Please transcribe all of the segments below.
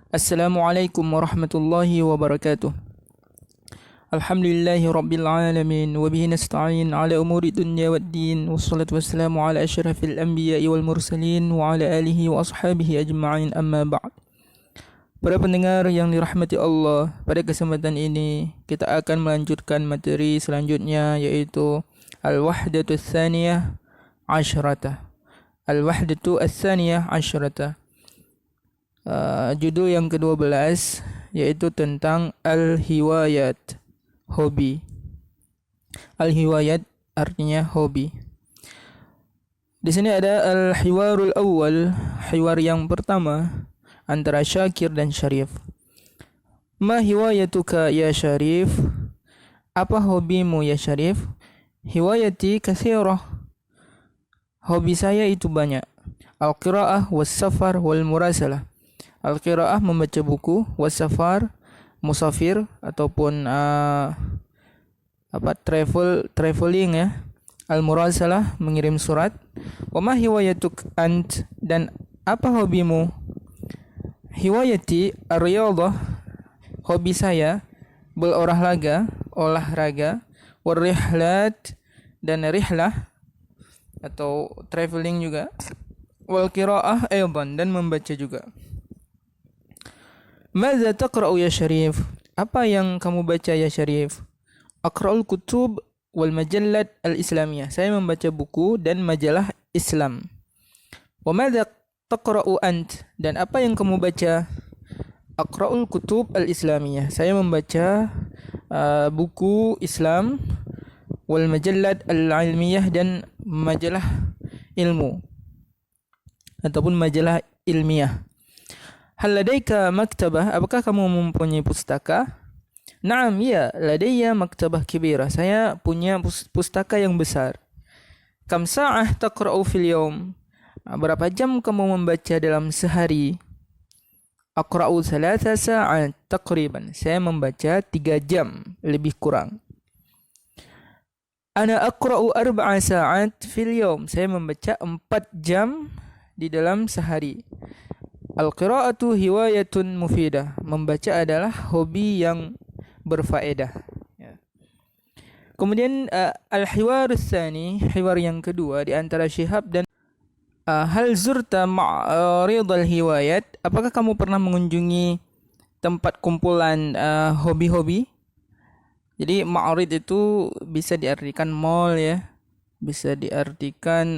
Assalamualaikum warahmatullahi wabarakatuh. Alhamdulillahi rabbil alamin wa bihi nasta'in ala umuri dunya waddin wassalatu wassalamu ala asyrafil anbiya'i wal mursalin wa ala alihi wa ashabihi ajma'in amma ba'd. Para pendengar yang dirahmati Allah, pada kesempatan ini kita akan melanjutkan materi selanjutnya, yaitu Al-Wahdatu Tsaniyah Asyrata. Al-Wahdatu Tsaniyah Asyrata. Judul yang ke-12 yaitu tentang Al-Hiwayat, hobi. Al-Hiwayat artinya hobi. Di sini ada Al-Hiwarul Awwal, hiwar yang pertama antara Syakir dan Syarif. Ma hiwayatuka ya Syarif? Apa hobimu ya Syarif? Hiwayati katsirah. Hobi saya itu banyak. Al-qiraah was-safar wal murasalah. Al-qiraah membaca buku, was-safar musafir ataupun traveling ya. Al-murasalah mengirim surat. Wa ma hiwayatuk ant, dan apa hobimu? Hiwayati ar-riyadhah, hobi saya olahraga, warrihlat, dan rihlah atau traveling juga, wal qiraah aydan, dan membaca juga. Madza taqra'u ya Syarif? Apa yang kamu baca ya Syarif? Aqra'ul kutub wal majallat al-islamiyah. Saya membaca buku dan majalah Islam. Wa madza taqra'u ant? Dan apa yang kamu baca? Aqra'ul kutub al-islamiyah. Saya membaca buku Islam, wal majallat al-ilmiyah, dan majalah ilmu ataupun majalah ilmiah. Hal ladaika maktabah? Apakah kamu mempunyai pustaka? Naam, ya, ladayya maktabah kibirah. Saya punya pustaka yang besar. Kam sa'ah taqra'u fil yawm? Berapa jam kamu membaca dalam sehari? Aqra'u 3 sa'at taqriban. Saya membaca 3 jam lebih kurang. Ana aqra'u 4 sa'at fil yawm. Saya membaca 4 jam di dalam sehari. Al-qira'atu hiwayatun mufidah. Membaca adalah hobi yang berfaedah. Ya. Kemudian al-hiwar tsani, hiwar yang kedua di antara Syihab dan hal zurta ma'ridal hiwayat? Apakah kamu pernah mengunjungi tempat kumpulan hobi-hobi? Jadi ma'rid itu bisa diartikan mall ya. Bisa diartikan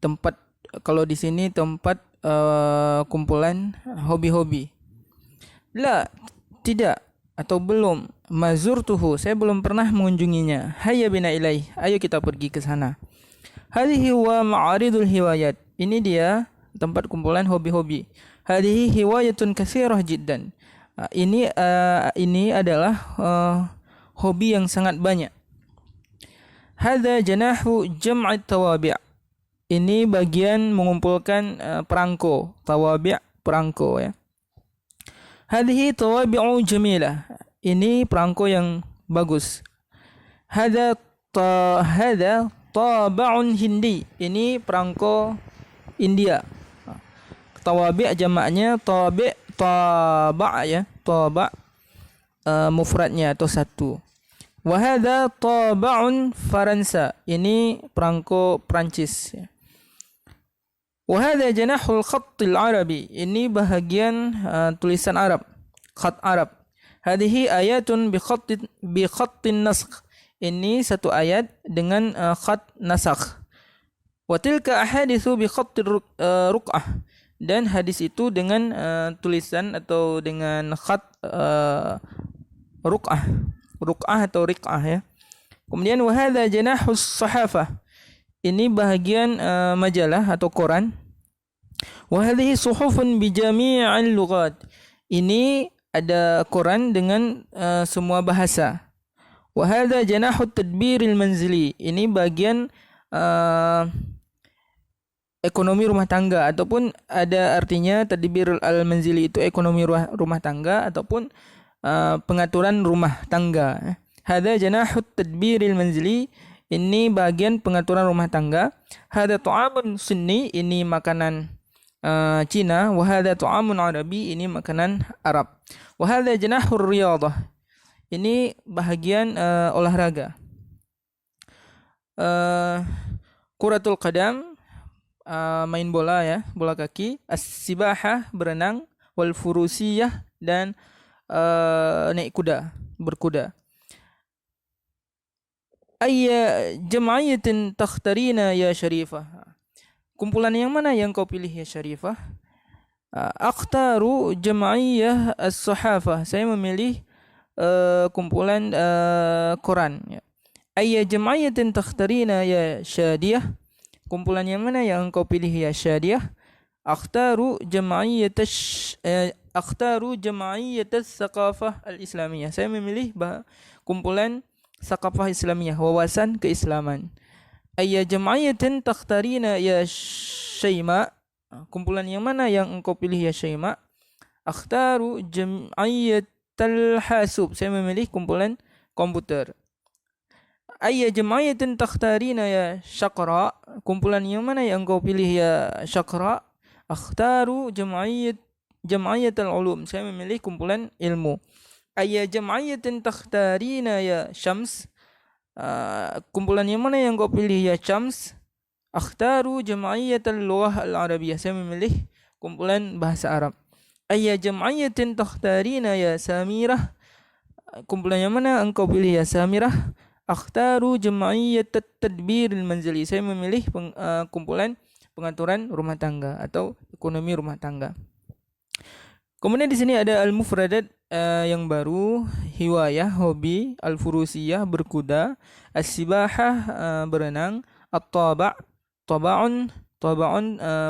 tempat, kalau di sini tempat kumpulan hobi-hobi. La, tidak atau belum. Mazurtuhu, saya belum pernah mengunjunginya. Hayya bina ilaih, ayo kita pergi ke sana. Hadhihi wa ma'aridul hiwayat. Ini dia tempat kumpulan hobi-hobi. Hadhihi hiwayatun katsirah jiddan. Ini adalah hobi yang sangat banyak. Hadza janahu jam'at tawabi'. Ini bagian mengumpulkan perangko, tawabi', perangko ya. Hadhihi tawabi'u jamilah. Ini perangko yang bagus. Hadza taba'un hindi. Ini perangko India. Tawabi' jamaknya taba' ya, taba' mufradnya atau satu. Wa hadza taba'un Faransa. Ini perangko Prancis ya. Wa hadza janahul khattil arabi. Ini bahagian tulisan Arab, khat Arab. Hadhihi ayatun bi khattin nasakh. Ini satu ayat dengan khat nasakh. Wa tilka ahaditsu bi khattir ruq'ah. Dan hadis itu dengan tulisan atau dengan khat ruq'ah. Ruq'ah atau riq'ah ya. Kemudian wa hadza janahus sahafah. Ini bahagian majalah atau koran. Wa hadhihi suhufun bi jami'il lughat. Ini ada koran dengan semua bahasa. Wa hadza janahut tadbiril manzili. Ini bagian ekonomi rumah tangga, ataupun ada artinya tadbirul al-manzili itu ekonomi rumah tangga ataupun pengaturan rumah tangga. Hadza janahut tadbiril manzili. Ini bagian pengaturan rumah tangga. Hada ta'amun sunni, ini makanan Cina. Wa hadza ta'amun Arabi, ini makanan Arab. Wa hadza janahur riyadah, ini bahagian olahraga. Kuratul qadam, main bola ya, bola kaki. As-sibahah, berenang. Wal furusiyah, dan naik kuda, berkuda. Ayya jam'iyatin takhtarina ya Syarifah, kumpulan yang mana yang kau pilih ya Syarifah? Akhtaru jam'iyah as-sahafah, saya memilih kumpulan koran ya. Ayya jam'iyatin takhtarina ya Syadiyah, kumpulan yang mana yang kau pilih ya Syadiyah? Akhtaru jam'iyatas saqafah al-islamiyah, saya memilih kumpulan Sakafah Islamiyah, wawasan keislaman. Ayya jam'iyatin takhtarina ya Syaima, kumpulan yang mana yang engkau pilih ya Syaima? Akhtaru jam'iyatal hasub, saya memilih kumpulan komputer. Ayya jam'iyatin takhtarina ya Syaqra, kumpulan yang mana yang engkau pilih ya Syaqra? Akhtaru jam'iyatal ulum, saya memilih kumpulan ilmu. Ayya jam'iyatin takhtarina ya Syams, kumpulan yang mana yang kau pilih ya Syams? Akhtaru jam'iyatal lughah al-arabiyah, saya memilih kumpulan bahasa Arab. Ayya jam'iyatin takhtarina ya Samirah, kumpulan yang mana engkau pilih ya Samirah? Akhtaru jam'iyatat tadbir al-manzili, saya memilih kumpulan pengaturan rumah tangga atau ekonomi rumah tangga. Kemudian di sini ada al-mufradat yang baru, hiwayah, hobi, al-furusiyah, berkuda, as-sibahah, berenang, at-taba', taba'un,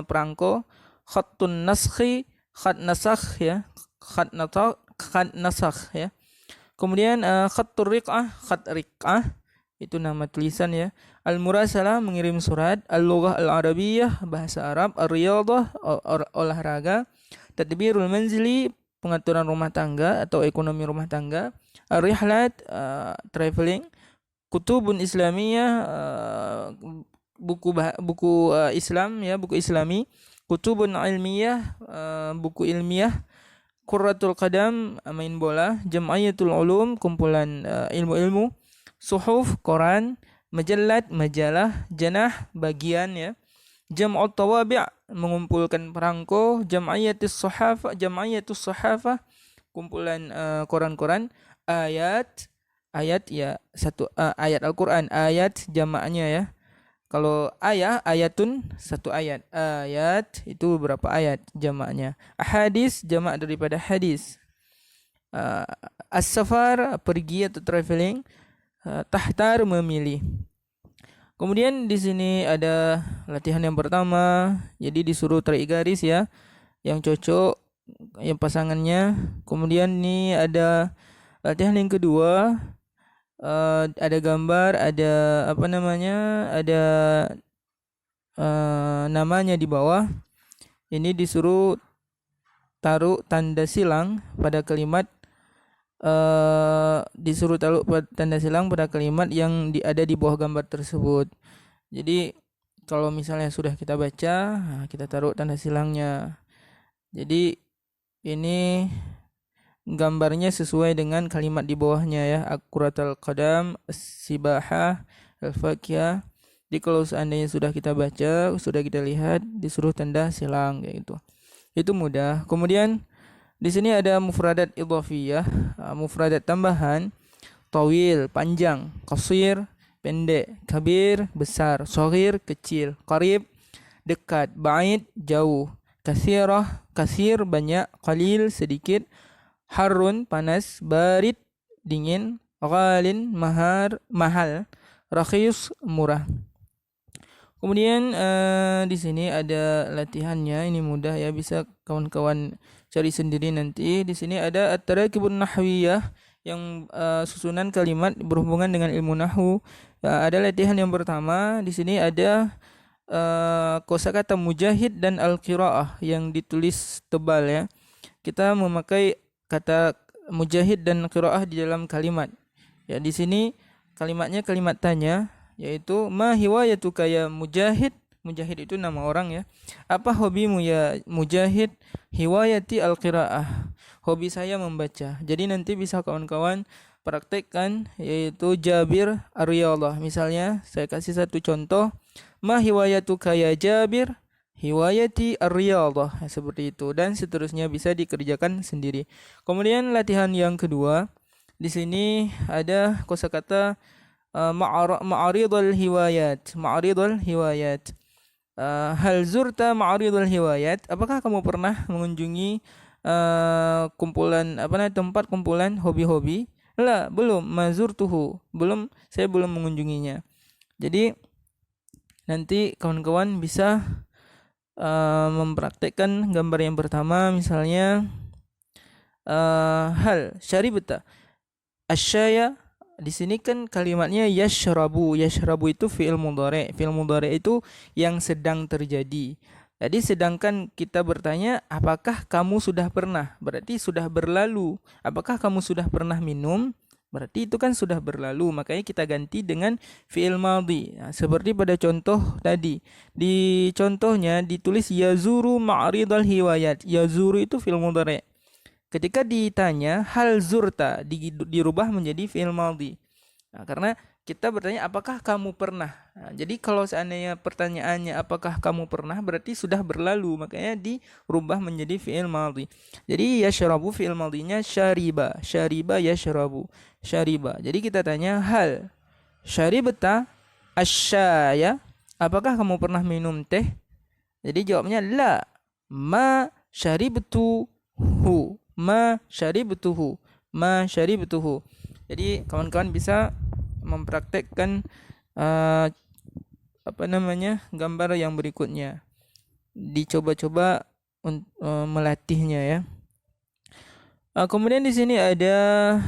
perangko, khattun naskhi, khat nasakh ya, khat nasakh ya. Kemudian khattur riq'ah, khat riq'ah, itu nama tulisan ya. Al-murasalah, mengirim surat. Al-lughah al-arabiyah, bahasa Arab. Ar-riyadah, olahraga. Tadbirul manzili, pengaturan rumah tangga atau ekonomi rumah tangga. Ar-rihlat, traveling. Kutubun islamiyah, buku Islam ya, buku Islami. Kutubun ilmiyah, buku ilmiah. Qurratul qadam, main bola. Jam'iyatul ulum, kumpulan ilmu-ilmu. Suhuf, koran. Majallat, majalah. Janah, bagian ya. Jam'ut tawabi', mengumpulkan perangko. Jam'iyatus sahafah, kumpulan koran-koran. Ayat ya, satu ayat Al-Qur'an, ayat jamaknya ya. Kalau ayatun, satu ayat. Ayat itu berapa ayat jamaknya. Hadis, jamak daripada hadis. As-safar, pergi atau traveling. Tahtar, memilih. Kemudian di sini ada latihan yang pertama, jadi disuruh tarik garis ya, yang cocok, yang pasangannya. Kemudian ini ada latihan yang kedua, ada gambar, ada ada namanya di bawah. Ini disuruh taruh tanda silang pada kalimat, tanda silang pada kalimat yang ada di bawah gambar tersebut. Jadi kalau misalnya sudah kita baca, kita taruh tanda silangnya. Jadi ini gambarnya sesuai dengan kalimat di bawahnya ya. Qurratul qadam, as-sibahah, al-fakiyah. Jadi kalau seandainya sudah kita baca, sudah kita lihat, disuruh tanda silang kayak gitu. Itu mudah. Kemudian di sini ada mufradat idhafiyah, mufradat tambahan. Tawil, panjang. Qasir, pendek. Kabir, besar. Shaghir, kecil. Qarib, dekat. Ba'id, jauh. Kathirah, kathir, banyak. Qalil, sedikit. Harun, panas. Barid, dingin. Ghalin, mahal. Rakhis, murah. Kemudian di sini ada latihannya, ini mudah ya, bisa kawan-kawan cari sendiri nanti. Di sini ada at-tarakibun nahwiyah, yang susunan kalimat berhubungan dengan ilmu nahwu. Ada latihan yang pertama, di sini ada kosakata mujahid dan al-qiraah yang ditulis tebal ya. Kita memakai kata mujahid dan qiraah di dalam kalimat. Ya, di sini kalimatnya kalimat tanya, yaitu ma hiwayatuka ya mujahid, Mujahid itu nama orang ya. Apa hobimu ya Mujahid? Hiwayati al-qiraah. Hobi saya membaca. Jadi nanti bisa kawan-kawan praktekkan, yaitu Jabir ar-Riyadhah. Misalnya saya kasih satu contoh. Ma hiwayatuka ya Jabir? Hiwayati ar-Riyadhah. Seperti itu dan seterusnya, bisa dikerjakan sendiri. Kemudian latihan yang kedua. Di sini ada kosakata ma'aridul hiwayat. Ma'aridul hiwayat. Hal zurta ma'aridul hiwayat? Apakah kamu pernah mengunjungi kumpulan tempat kumpulan hobi-hobi? La, belum. Mazurtuhu. Belum, saya belum mengunjunginya. Jadi nanti kawan-kawan bisa mempraktekkan gambar yang pertama, misalnya hal syaribta asyaya. Di sini kan kalimatnya yashrabu. Yashrabu itu fi'il mudhari'. Fi'il mudhari' itu yang sedang terjadi. Jadi sedangkan kita bertanya, apakah kamu sudah pernah? Berarti sudah berlalu. Apakah kamu sudah pernah minum? Berarti itu kan sudah berlalu. Makanya kita ganti dengan fi'il madhi. Nah, seperti pada contoh tadi. Di contohnya ditulis yazuru ma'ridal hiwayat. Yazuru itu fi'il mudhari'. Ketika ditanya hal zurta, dirubah menjadi fi'il madhi. Nah, karena kita bertanya apakah kamu pernah. Nah, jadi kalau seandainya pertanyaannya apakah kamu pernah, berarti sudah berlalu, makanya dirubah menjadi fi'il madhi. Jadi yashrabu fi'il madhinya syariba. Syariba yashrabu. Syariba. Jadi kita tanya hal syaribta asyaya? Apakah kamu pernah minum teh? Jadi jawabnya la. Ma syaribtu hu. Ma syaribtuhu. Ma syaribtuhu. Jadi kawan-kawan bisa mempraktekkan gambar yang berikutnya. Dicoba-coba melatihnya ya. Kemudian di sini ada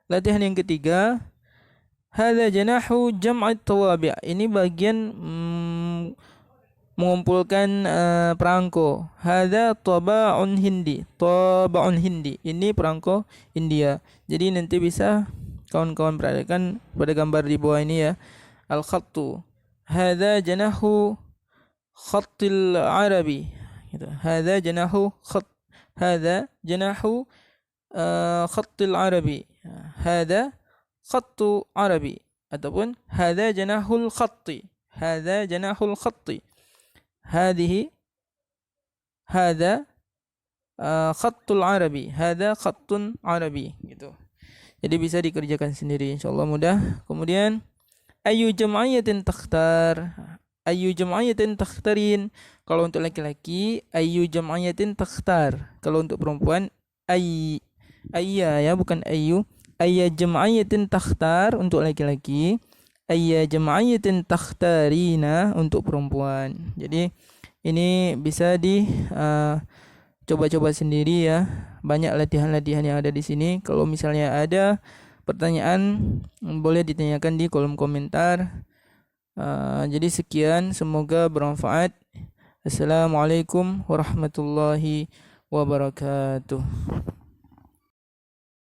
latihan yang ketiga. Hadza janahu jam'at tawabi'. Ini bagian mengumpulkan perangko. Hadza taba'un hindi. Taba'un hindi. Ini perangko India. Jadi nanti bisa kawan-kawan perhatikan pada gambar di bawah ini ya. Al-khattu. Hadza janahu khattil arabi. Gitu. Hadza janahu khatt. Hadza janahu khattil arabi. Hadza khattu arabi. Ataupun hadza janahul khatti. Hadza janahul khatti. Hadhihi hadza khattul arabi. Hadza khattun arabi. Gitu. Jadi bisa dikerjakan sendiri, insyaallah mudah. Kemudian ayu jam'iyatin takhtar. Ayu jam'iyatin takhtarin. Kalau untuk laki-laki ayu jam'iyatin takhtar. Kalau untuk perempuan ayya ya, bukan ayu. Ayya jam'iyatin takhtar untuk laki-laki. Ayya jam'iyatin takhtarina untuk perempuan. Jadi ini bisa coba-coba sendiri ya. Banyak latihan-latihan yang ada di sini. Kalau misalnya ada pertanyaan, boleh ditanyakan di kolom komentar. Jadi sekian, semoga bermanfaat. Assalamualaikum warahmatullahi wabarakatuh.